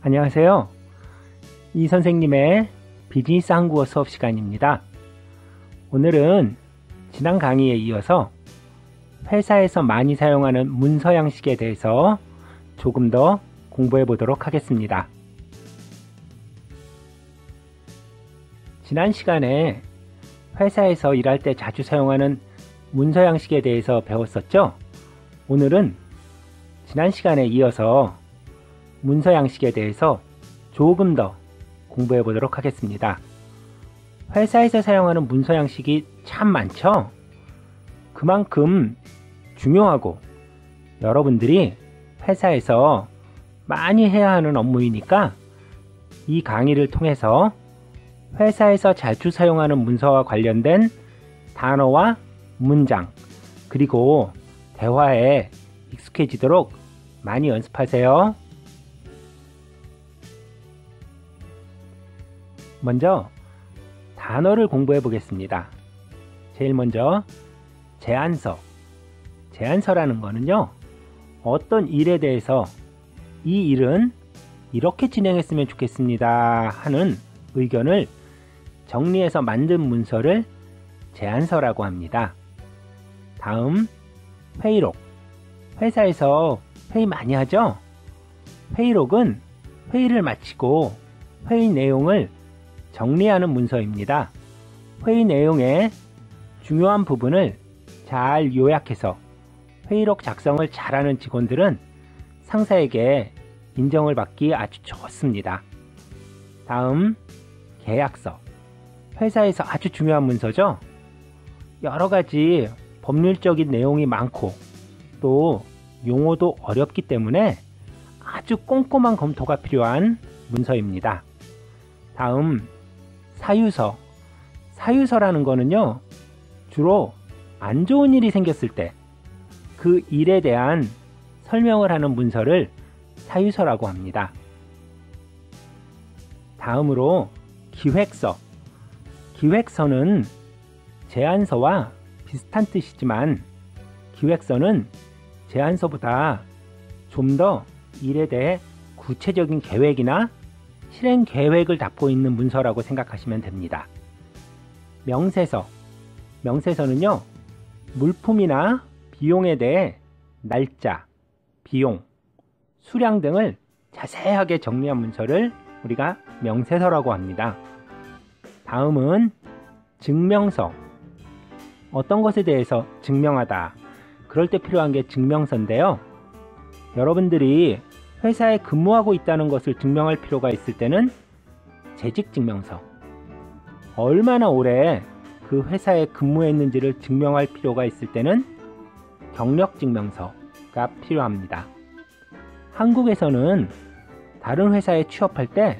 안녕하세요. 이 선생님의 비즈니스 한국어 수업 시간입니다. 오늘은 지난 강의에 이어서 회사에서 많이 사용하는 문서 양식에 대해서 조금 더 공부해 보도록 하겠습니다. 지난 시간에 회사에서 일할 때 자주 사용하는 문서 양식에 대해서 배웠었죠? 오늘은 지난 시간에 이어서 문서 양식에 대해서 조금 더 공부해 보도록 하겠습니다. 회사에서 사용하는 문서 양식이 참 많죠? 그만큼 중요하고 여러분들이 회사에서 많이 해야 하는 업무이니까 이 강의를 통해서 회사에서 자주 사용하는 문서와 관련된 단어와 문장 그리고 대화에 익숙해지도록 많이 연습하세요. 먼저 단어를 공부해 보겠습니다. 제일 먼저 제안서. 제안서라는 거는요, 어떤 일에 대해서 이 일은 이렇게 진행했으면 좋겠습니다 하는 의견을 정리해서 만든 문서를 제안서라고 합니다. 다음 회의록. 회사에서 회의 많이 하죠? 회의록은 회의를 마치고 회의 내용을 정리하는 문서입니다. 회의 내용의 중요한 부분을 잘 요약해서 회의록 작성을 잘하는 직원들은 상사에게 인정을 받기 아주 좋습니다. 다음 계약서. 회사에서 아주 중요한 문서죠. 여러 가지 법률적인 내용이 많고 또 용어도 어렵기 때문에 아주 꼼꼼한 검토가 필요한 문서입니다. 다음 사유서. 사유서라는 거는요, 주로 안 좋은 일이 생겼을 때 그 일에 대한 설명을 하는 문서를 사유서라고 합니다. 다음으로 기획서. 기획서는 제안서와 비슷한 뜻이지만 기획서는 제안서보다 좀 더 일에 대해 구체적인 계획이나 실행 계획을 담고 있는 문서라고 생각하시면 됩니다. 명세서. 명세서는요, 물품이나 비용에 대해 날짜, 비용, 수량 등을 자세하게 정리한 문서를 우리가 명세서라고 합니다. 다음은 증명서. 어떤 것에 대해서 증명하다. 그럴 때 필요한 게 증명서인데요. 여러분들이 회사에 근무하고 있다는 것을 증명할 필요가 있을 때는 재직증명서. 얼마나 오래 그 회사에 근무했는지를 증명할 필요가 있을 때는 경력증명서가 필요합니다. 한국에서는 다른 회사에 취업할 때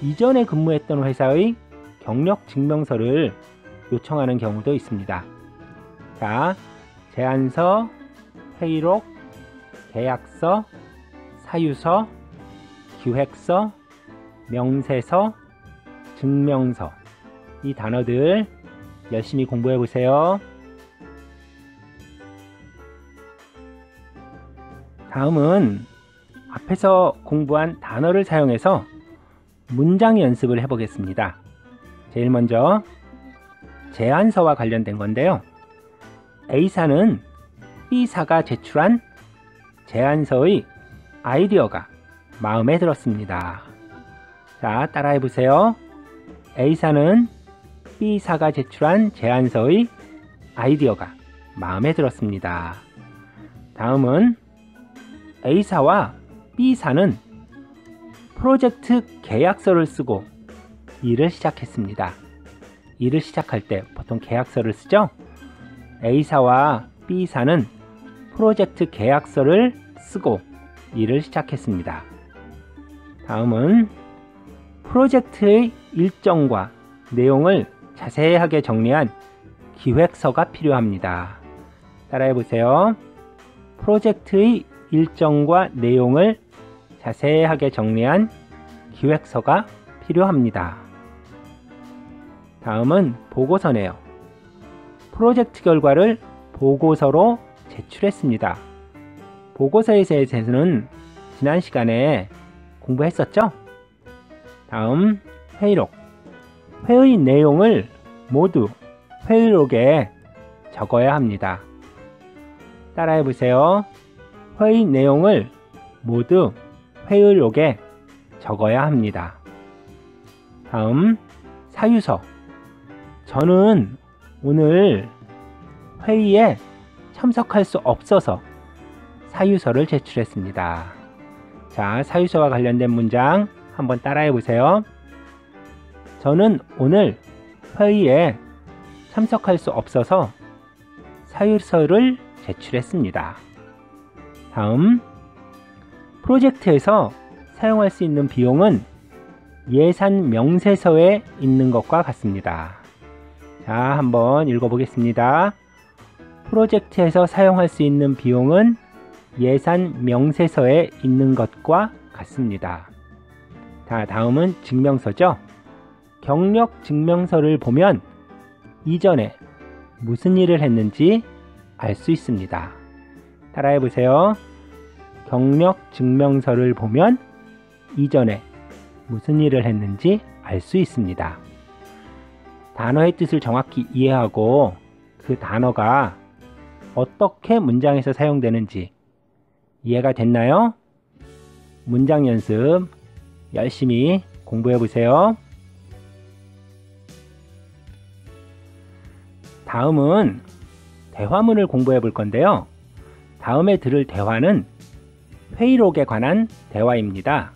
이전에 근무했던 회사의 경력증명서를 요청하는 경우도 있습니다. 자, 제안서, 회의록, 계약서, 사유서, 기획서, 명세서, 증명서. 이 단어들 열심히 공부해 보세요. 다음은 앞에서 공부한 단어를 사용해서 문장 연습을 해보겠습니다. 제일 먼저 제안서와 관련된 건데요. A사는 B사가 제출한 제안서의 아이디어가 마음에 들었습니다. 자, 따라해 보세요. A사는 B사가 제출한 제안서의 아이디어가 마음에 들었습니다. 다음은 A사와 B사는 프로젝트 계약서를 쓰고 일을 시작했습니다. 일을 시작할 때 보통 계약서를 쓰죠? A사와 B사는 프로젝트 계약서를 쓰고 일을 시작했습니다. 다음은 프로젝트의 일정과 내용을 자세하게 정리한 기획서가 필요합니다. 따라해 보세요. 프로젝트의 일정과 내용을 자세하게 정리한 기획서가 필요합니다. 다음은 보고서네요. 프로젝트 결과를 보고서로 제출했습니다. 보고서에 대해서는 지난 시간에 공부했었죠? 다음 회의록. 회의 내용을 모두 회의록에 적어야 합니다. 따라해보세요. 회의 내용을 모두 회의록에 적어야 합니다. 다음 사유서. 저는 오늘 회의에 참석할 수 없어서 사유서를 제출했습니다. 자, 사유서와 관련된 문장 한번 따라해 보세요. 저는 오늘 회의에 참석할 수 없어서 사유서를 제출했습니다. 다음, 프로젝트에서 사용할 수 있는 비용은 예산 명세서에 있는 것과 같습니다. 자, 한번 읽어보겠습니다. 프로젝트에서 사용할 수 있는 비용은 예산 명세서에 있는 것과 같습니다. 자, 다음은 증명서죠. 경력 증명서를 보면 이전에 무슨 일을 했는지 알 수 있습니다. 따라해 보세요. 경력 증명서를 보면 이전에 무슨 일을 했는지 알 수 있습니다. 단어의 뜻을 정확히 이해하고 그 단어가 어떻게 문장에서 사용되는지 이해가 됐나요? 문장 연습 열심히 공부해 보세요. 다음은 대화문을 공부해 볼 건데요. 다음에 들을 대화는 회의록에 관한 대화입니다.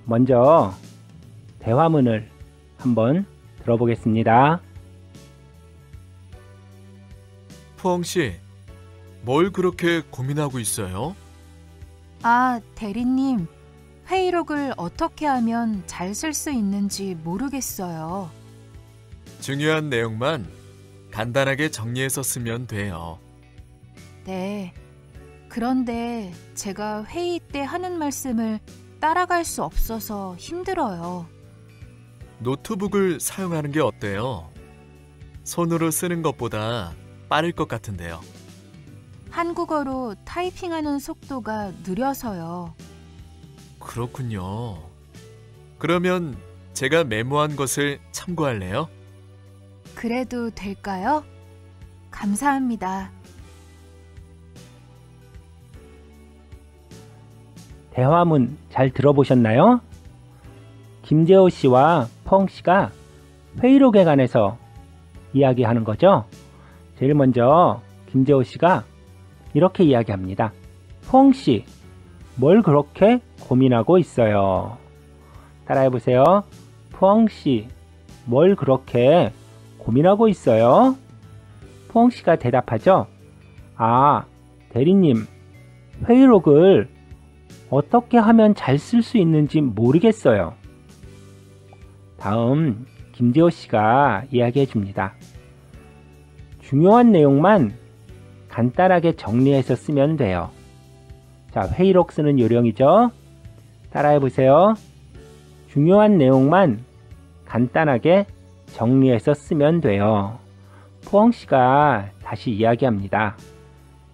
먼저 대화문을 한번 들어보겠습니다. 푸엉씨, 뭘 그렇게 고민하고 있어요? 아, 대리님. 회의록을 어떻게 하면 잘 쓸 수 있는지 모르겠어요. 중요한 내용만 간단하게 정리해서 쓰면 돼요. 네. 그런데 제가 회의 때 하는 말씀을 따라갈 수 없어서 힘들어요. 노트북을 사용하는 게 어때요? 손으로 쓰는 것보다 빠를 것 같은데요. 한국어로 타이핑하는 속도가 느려서요. 그렇군요. 그러면 제가 메모한 것을 참고할래요? 그래도 될까요? 감사합니다. 대화문 잘 들어보셨나요? 김재호 씨와 펑 씨가 회의록에 관해서 이야기하는 거죠. 제일 먼저 김재호 씨가 이렇게 이야기합니다. 펑 씨, 뭘 그렇게 고민하고 있어요? 따라해 보세요. 펑 씨, 뭘 그렇게 고민하고 있어요? 펑 씨가 대답하죠. 아, 대리님, 회의록을 어떻게 하면 잘 쓸 수 있는지 모르겠어요. 다음 김재호 씨가 이야기해 줍니다. 중요한 내용만 간단하게 정리해서 쓰면 돼요. 자, 회의록 쓰는 요령이죠. 따라해 보세요. 중요한 내용만 간단하게 정리해서 쓰면 돼요. 푸엉 씨가 다시 이야기합니다.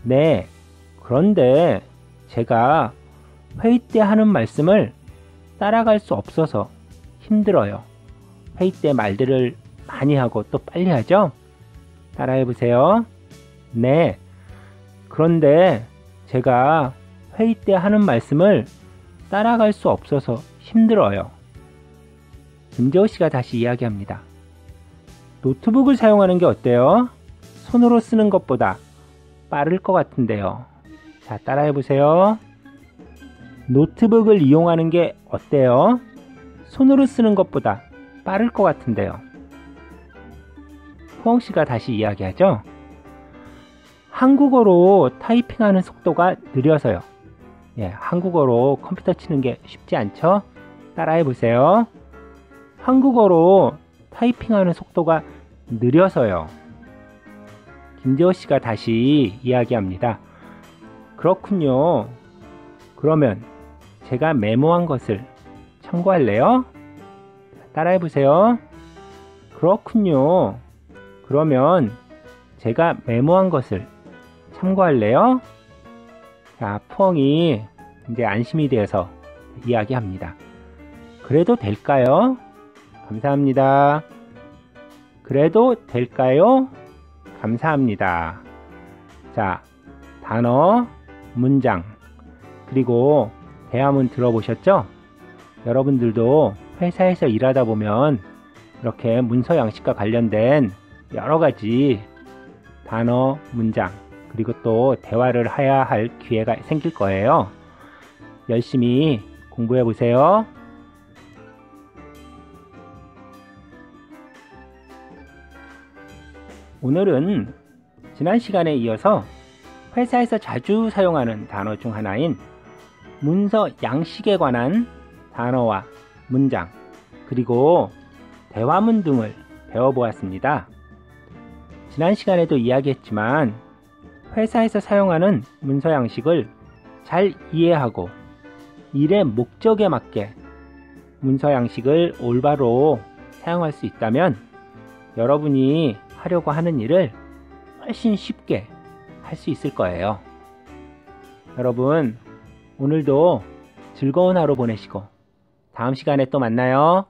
네, 그런데 제가 회의 때 하는 말씀을 따라갈 수 없어서 힘들어요. 회의 때 말들을 많이 하고 또 빨리 하죠? 따라해 보세요. 네, 그런데 제가 회의 때 하는 말씀을 따라갈 수 없어서 힘들어요. 김재호 씨가 다시 이야기합니다. 노트북을 사용하는 게 어때요? 손으로 쓰는 것보다 빠를 것 같은데요. 자, 따라해 보세요. 노트북을 이용하는 게 어때요? 손으로 쓰는 것보다 빠를 것 같은데요. 푸엉 씨가 다시 이야기하죠. 한국어로 타이핑하는 속도가 느려서요. 예, 한국어로 컴퓨터 치는 게 쉽지 않죠? 따라해 보세요. 한국어로 타이핑하는 속도가 느려서요. 김재호 씨가 다시 이야기합니다. 그렇군요. 그러면 제가 메모한 것을 참고할래요? 따라해 보세요. 그렇군요. 그러면 제가 메모한 것을 참고할래요? 자, 푸엉이 이제 안심이 되어서 이야기합니다. 그래도 될까요? 감사합니다. 그래도 될까요? 감사합니다. 자, 단어, 문장, 그리고 대화문 들어보셨죠? 여러분들도 회사에서 일하다 보면 이렇게 문서 양식과 관련된 여러 가지 단어, 문장, 그리고 또 대화를 해야 할 기회가 생길 거예요. 열심히 공부해 보세요. 오늘은 지난 시간에 이어서 회사에서 자주 사용하는 단어 중 하나인 문서 양식에 관한 단어와 문장, 그리고 대화문 등을 배워보았습니다. 지난 시간에도 이야기했지만 회사에서 사용하는 문서 양식을 잘 이해하고 일의 목적에 맞게 문서 양식을 올바로 사용할 수 있다면 여러분이 하려고 하는 일을 훨씬 쉽게 할 수 있을 거예요. 여러분, 오늘도 즐거운 하루 보내시고 다음 시간에 또 만나요.